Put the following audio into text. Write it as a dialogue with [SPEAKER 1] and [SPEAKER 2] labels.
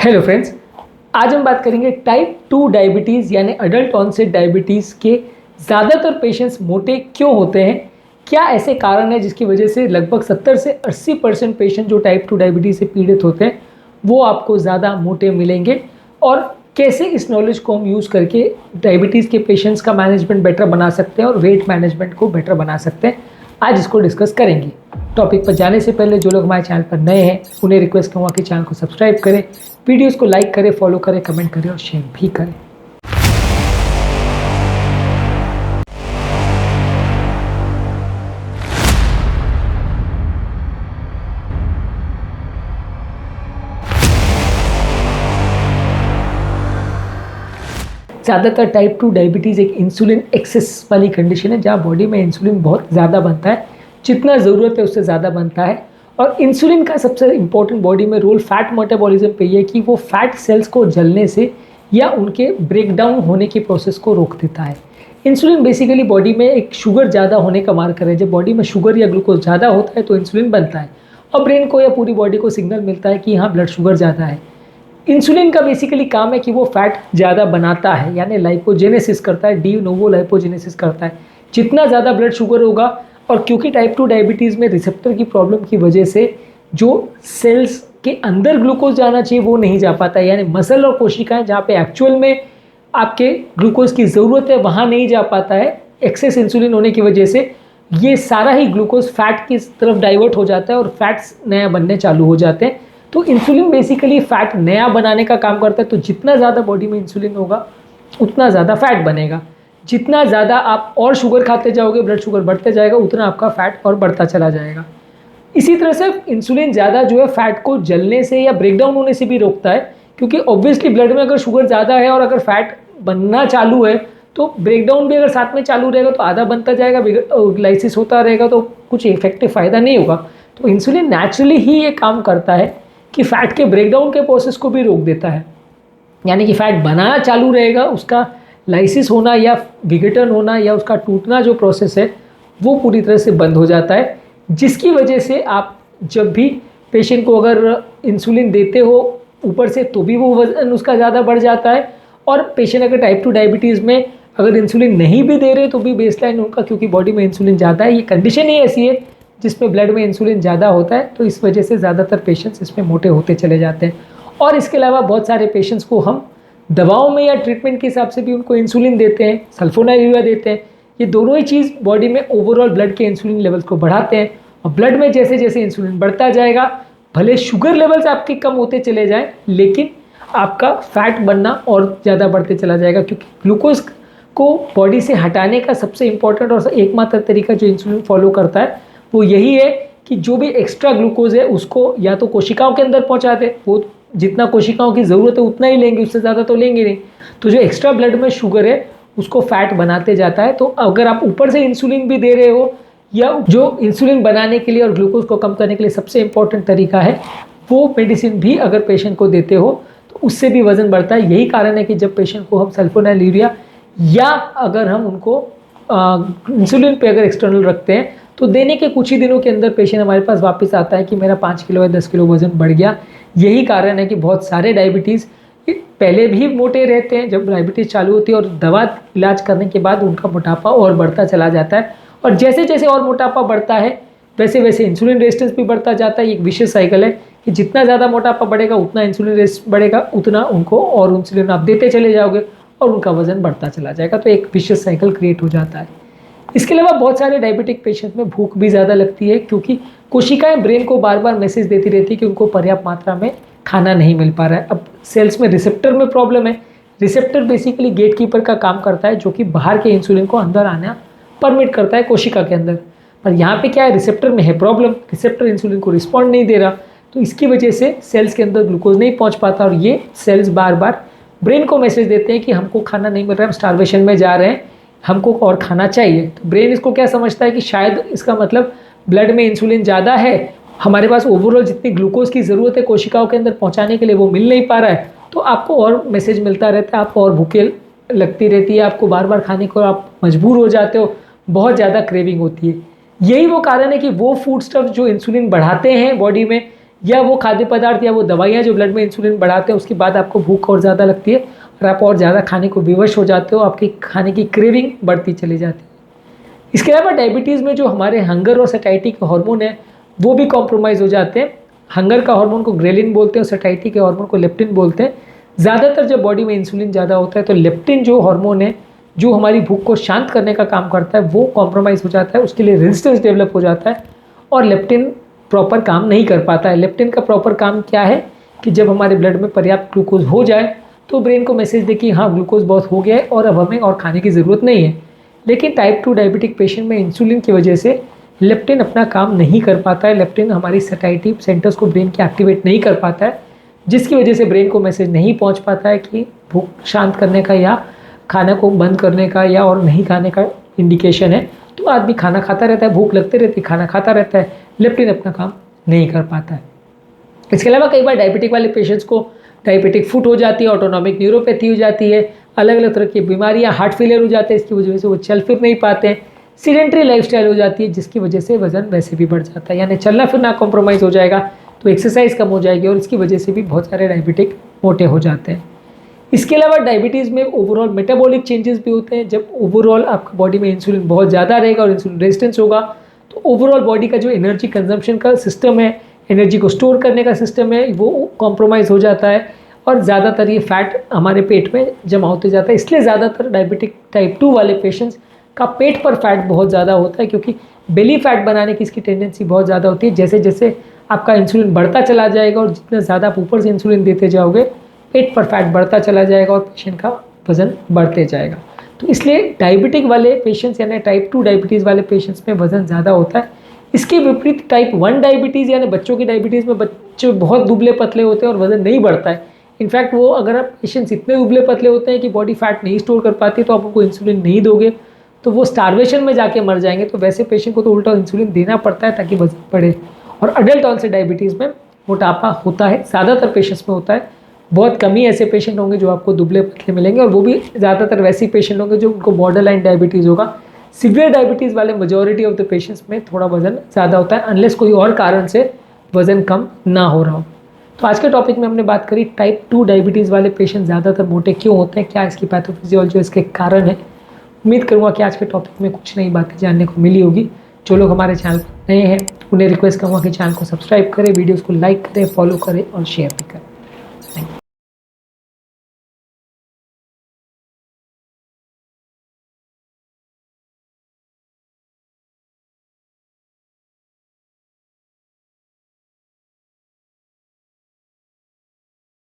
[SPEAKER 1] Hello friends, आज हम बात करेंगे टाइप 2 डायबिटीज़ यानी अडल्ट ऑनसेट डायबिटीज़ के ज़्यादातर पेशेंट्स मोटे क्यों होते हैं। क्या ऐसे कारण है जिसकी वजह से लगभग 70 से 80% पेशेंट जो टाइप 2 डायबिटीज़ से पीड़ित होते हैं वो आपको ज़्यादा मोटे मिलेंगे, और कैसे इस नॉलेज को हम यूज़ करके डायबिटीज़ के पेशेंट्स का मैनेजमेंट बेटर बना सकते हैं और वेट मैनेजमेंट को बेटर बना सकते हैं। आज इसको डिस्कस करेंगे। टॉपिक पर जाने से पहले जो लोग हमारे चैनल पर नए हैं उन्हें रिक्वेस्ट करूँगा कि चैनल को सब्सक्राइब करें, वीडियोस को लाइक करें, फॉलो करें, कमेंट करें और शेयर भी करें। ज़्यादातर टाइप 2 डायबिटीज़ एक इंसुलिन एक्सेस वाली कंडीशन है जहाँ बॉडी में इंसुलिन बहुत ज़्यादा बनता है, जितना ज़रूरत है उससे ज़्यादा बनता है। और इंसुलिन का सबसे इम्पोर्टेंट बॉडी में रोल फैट मेटाबॉलिज्म पे है कि वो फैट सेल्स को जलने से या उनके ब्रेक डाउन होने की प्रोसेस को रोक देता है। इंसुलिन बेसिकली बॉडी में एक शुगर ज़्यादा होने का मार्कर है। जब बॉडी में शुगर या ग्लूकोज ज़्यादा होता है तो इंसुलिन बनता है और ब्रेन को या पूरी बॉडी को सिग्नल मिलता है कि यहाँ ब्लड शुगर ज़्यादा है। इंसुलिन का बेसिकली काम है कि वो फैट ज़्यादा बनाता है, यानी लाइपोजेनेसिस करता है, डी नोवो लाइपोजेनेसिस करता है। जितना ज़्यादा ब्लड शुगर होगा, और क्योंकि टाइप 2 डायबिटीज़ में रिसेप्टर की प्रॉब्लम की वजह से जो सेल्स के अंदर ग्लूकोज जाना चाहिए वो नहीं जा पाता है, यानी मसल और कोशिकाएं जहाँ पे एक्चुअल में आपके ग्लूकोज की ज़रूरत है वहाँ नहीं जा पाता है। एक्सेस इंसुलिन होने की वजह से ये सारा ही ग्लूकोज फैट की तरफ डाइवर्ट हो जाता है और फैट्स नया बनने चालू हो जाते हैं। तो इंसुलिन बेसिकली फैट नया बनाने का काम करता है। तो जितना ज़्यादा बॉडी में इंसुलिन होगा उतना ज़्यादा फैट बनेगा। जितना ज़्यादा आप और शुगर खाते जाओगे, ब्लड शुगर बढ़ते जाएगा, उतना आपका फैट और बढ़ता चला जाएगा। इसी तरह से इंसुलिन ज़्यादा जो है फैट को जलने से या ब्रेकडाउन होने से भी रोकता है, क्योंकि ऑब्वियसली ब्लड में अगर शुगर ज़्यादा है और अगर फैट बनना चालू है तो ब्रेकडाउन भी अगर साथ में चालू रहेगा तो आधा बनता जाएगा, लाइसिस होता रहेगा तो कुछ इफेक्टिव फ़ायदा नहीं होगा। तो इंसुलिन नेचुरली ही ये काम करता है कि फैट के ब्रेकडाउन के प्रोसेस को भी रोक देता है, यानी कि फैट बनाना चालू रहेगा, उसका लाइसिस होना या विघटन होना या उसका टूटना जो प्रोसेस है वो पूरी तरह से बंद हो जाता है। जिसकी वजह से आप जब भी पेशेंट को अगर इंसुलिन देते हो ऊपर से तो भी वो वज़न उसका ज़्यादा बढ़ जाता है। और पेशेंट अगर टाइप 2 डायबिटीज़ में अगर इंसुलिन नहीं भी दे रहे तो भी बेसलाइन उनका, क्योंकि बॉडी में इंसुलिन ज़्यादा है, ये कंडीशन ही ऐसी है जिसमें ब्लड में इंसुलिन ज़्यादा होता है, तो इस वजह से ज़्यादातर पेशेंट्स इसमें मोटे होते चले जाते हैं। और इसके अलावा बहुत सारे पेशेंट्स को हम दवाओं में या ट्रीटमेंट के हिसाब से भी उनको इंसुलिन देते हैं, सल्फोनाइलुरिया देते हैं। ये दोनों ही चीज़ बॉडी में ओवरऑल ब्लड के इंसुलिन लेवल्स को बढ़ाते हैं, और ब्लड में जैसे जैसे इंसुलिन बढ़ता जाएगा, भले शुगर लेवल्स आपके कम होते चले जाएं, लेकिन आपका फैट बनना और ज़्यादा बढ़ते चला जाएगा, क्योंकि ग्लूकोज को बॉडी से हटाने का सबसे इंपॉर्टेंट और एकमात्र तरीका जो इंसुलिन फॉलो करता है वो यही है कि जो भी एक्स्ट्रा ग्लूकोज है उसको या तो कोशिकाओं के अंदर पहुंचा दे, वो जितना कोशिकाओं की ज़रूरत है उतना ही लेंगे, उससे ज़्यादा तो लेंगे नहीं। तो जो एक्स्ट्रा ब्लड में शुगर है उसको फैट बनाते जाता है। तो अगर आप ऊपर से इंसुलिन भी दे रहे हो, या जो इंसुलिन बनाने के लिए और ग्लूकोज को कम करने के लिए सबसे इंपॉर्टेंट तरीका है वो मेडिसिन भी अगर पेशेंट को देते हो तो उससे भी वज़न बढ़ता है। यही कारण है कि जब पेशेंट को हम सल्फोनाइलुरिया या अगर हम उनको इंसुलिन पे अगर एक्सटर्नल रखते हैं तो देने के कुछ ही दिनों के अंदर पेशेंट हमारे पास वापस आता है कि मेरा 5 किलो या 10 किलो वज़न बढ़ गया। यही कारण है कि बहुत सारे डायबिटीज़ पहले भी मोटे रहते हैं, जब डायबिटीज़ चालू होती है और दवा इलाज करने के बाद उनका मोटापा और बढ़ता चला जाता है, और जैसे जैसे और मोटापा बढ़ता है वैसे वैसे इंसुलिन रेजिस्टेंस भी बढ़ता जाता है। एक विशेष साइकिल है कि जितना ज़्यादा मोटापा बढ़ेगा उतना इंसुलिन रेजिस्टेंस बढ़ेगा, उतना उनको और इंसुलिन आप देते चले जाओगे और उनका वज़न बढ़ता चला जाएगा। तो एक विशेष साइकिल क्रिएट हो जाता है। इसके अलावा बहुत सारे डायबिटिक पेशेंट में भूख भी ज़्यादा लगती है, क्योंकि कोशिकाएं ब्रेन को बार बार मैसेज देती रहती है कि उनको पर्याप्त मात्रा में खाना नहीं मिल पा रहा है। अब सेल्स में रिसेप्टर में प्रॉब्लम है। रिसेप्टर बेसिकली गेट कीपर का काम करता है, जो कि बाहर के इंसुलिन को अंदर आना परमिट करता है कोशिका के अंदर। पर यहाँ पे क्या है, रिसेप्टर में है प्रॉब्लम, रिसेप्टर इंसुलिन को रिस्पॉन्ड नहीं दे रहा, तो इसकी वजह से सेल्स के अंदर ग्लूकोज नहीं पहुँच पाता, और ये सेल्स बार बार ब्रेन को मैसेज देते हैं कि हमको खाना नहीं मिल रहा है, हम स्टारवेशन में जा रहे हैं, हमको और खाना चाहिए। तो ब्रेन इसको क्या समझता है कि शायद इसका मतलब ब्लड में इंसुलिन ज़्यादा है, हमारे पास ओवरऑल जितनी ग्लूकोज की ज़रूरत है कोशिकाओं के अंदर पहुंचाने के लिए वो मिल नहीं पा रहा है, तो आपको और मैसेज मिलता रहता है, आपको और भूखे लगती रहती है, आपको बार बार खाने को आप मजबूर हो जाते हो, बहुत ज़्यादा क्रेविंग होती है। यही वो कारण है कि वो फूड स्टफ जो इंसुलिन बढ़ाते हैं बॉडी में या वो खाद्य पदार्थ या वो दवाइयाँ जो ब्लड में इंसुलिन बढ़ाते हैं, उसके बाद आपको भूख और ज़्यादा लगती है और आप और ज़्यादा खाने को विवश हो जाते हो, आपकी खाने की क्रेविंग बढ़ती चली जाती है। इसके अलावा डायबिटीज़ में जो हमारे हंगर और सैटिस्फैक्शन के हार्मोन हैं वो भी कॉम्प्रोमाइज़ हो जाते हैं। हंगर का हार्मोन को ग्रेलिन बोलते हैं और सैटिस्फैक्शन के हार्मोन को लेप्टिन बोलते हैं। ज़्यादातर जब बॉडी में इंसुलिन ज़्यादा होता है तो लेप्टिन जो हार्मोन है, जो हमारी भूख को शांत करने का काम करता है, वो कॉम्प्रोमाइज़ हो जाता है, उसके लिए रेजिस्टेंस डेवलप हो जाता है और लेप्टिन प्रॉपर काम नहीं कर पाता है। लेप्टिन का प्रॉपर काम क्या है कि जब हमारे ब्लड में पर्याप्त ग्लूकोज हो जाए तो ब्रेन को मैसेज दे कि हाँ ग्लूकोज बहुत हो गया है और अब हमें और खाने की ज़रूरत नहीं है। लेकिन टाइप 2 डायबिटिक पेशेंट में इंसुलिन की वजह से लेप्टिन अपना काम नहीं कर पाता है। लेप्टिन हमारी सैटिस्फैक्शन सेंटर्स को ब्रेन के एक्टिवेट नहीं कर पाता है, जिसकी वजह से ब्रेन को मैसेज नहीं पहुंच पाता है कि भूख शांत करने का या खाना को बंद करने का या और नहीं खाने का इंडिकेशन है। तो आदमी खाना खाता रहता है, भूख लगती रहती है, खाना खाता रहता है, लेप्टिन अपना काम नहीं कर पाता है। इसके अलावा कई बार डायबिटिक वाले पेशेंट्स को डायबिटिक फुट हो जाती है, ऑटोनॉमिक न्यूरोपैथी हो जाती है, अलग अलग तरह की बीमारियां, हार्ट फेलियर हो जाते हैं, इसकी वजह से वो चल फिर नहीं पाते हैं, सीडेंट्री लाइफस्टाइल हो जाती है जिसकी वजह से वजन वैसे भी बढ़ जाता है, यानी चलना फिरना कॉम्प्रोमाइज़ हो जाएगा तो एक्सरसाइज कम हो जाएगी और इसकी वजह से भी बहुत सारे डायबिटिक मोटे हो जाते हैं। इसके अलावा डायबिटीज़ में ओवरऑल मेटाबॉलिक चेंजेस भी होते हैं। जब ओवरऑल आपकी बॉडी में इंसुलिन बहुत ज़्यादा रहेगा और इंसुलिन रेजिस्टेंस होगा तो ओवरऑल बॉडी का जो एनर्जी कंजम्पशन का सिस्टम है, एनर्जी को स्टोर करने का सिस्टम है, वो कॉम्प्रोमाइज़ हो जाता है और ज़्यादातर ये फैट हमारे पेट में जमा होते जाता है। इसलिए ज़्यादातर डायबिटिक टाइप 2 वाले पेशेंट्स का पेट पर फैट बहुत ज़्यादा होता है, क्योंकि बेली फैट बनाने की इसकी टेंडेंसी बहुत ज़्यादा होती है। जैसे जैसे आपका इंसुलिन बढ़ता चला जाएगा और जितना ज़्यादा आप ऊपर से इंसुलिन देते जाओगे, पेट पर फैट बढ़ता चला जाएगा और पेशेंट का वज़न बढ़ते जाएगा। तो इसलिए डायबिटिक वाले पेशेंट्स यानी टाइप 2 डायबिटीज़ वाले पेशेंट्स में वज़न ज़्यादा होता है। इसके विपरीत टाइप 1 डायबिटीज़ यानी बच्चों की डायबिटीज़ में बच्चे बहुत दुबले पतले होते हैं और वज़न नहीं बढ़ता है। इनफैक्ट वो अगर आप पेशेंट्स इतने दुबले पतले होते हैं कि बॉडी फैट नहीं स्टोर कर पाती तो आप उनको इंसुलिन नहीं दोगे तो वो स्टार्वेशन में जाके मर जाएंगे। तो वैसे पेशेंट को तो उल्टा इंसुलिन देना पड़ता है ताकि वजन बढ़े। और अडल्ट ऑनसेट डायबिटीज़ में मोटापा होता है, ज़्यादातर पेशेंट्स में होता है। बहुत कम ही ऐसे पेशेंट होंगे जो आपको दुबले पतले मिलेंगे और वो भी ज़्यादातर वैसे पेशेंट होंगे जो उनको बॉर्डर लाइन डायबिटीज़ होगा। सीवियर डायबिटीज़ वाले मेजॉरिटी ऑफ द पेशेंट्स में थोड़ा वजन ज़्यादा होता है अनलेस कोई और कारण से वजन कम ना हो रहा हो। तो आज के टॉपिक में हमने बात करी टाइप 2 डायबिटीज़ वाले पेशेंट ज़्यादातर मोटे क्यों होते हैं, क्या इसकी पैथोफिजियोलॉजी इसके कारण है। उम्मीद करूँगा कि आज के टॉपिक में कुछ नई बातें जानने को मिली होगी। जो लोग हमारे चैनल पर नए हैं उन्हें रिक्वेस्ट करूँगा कि चैनल को सब्सक्राइब करें, वीडियोज़ को लाइक करें, फॉलो करें और शेयर भी करें।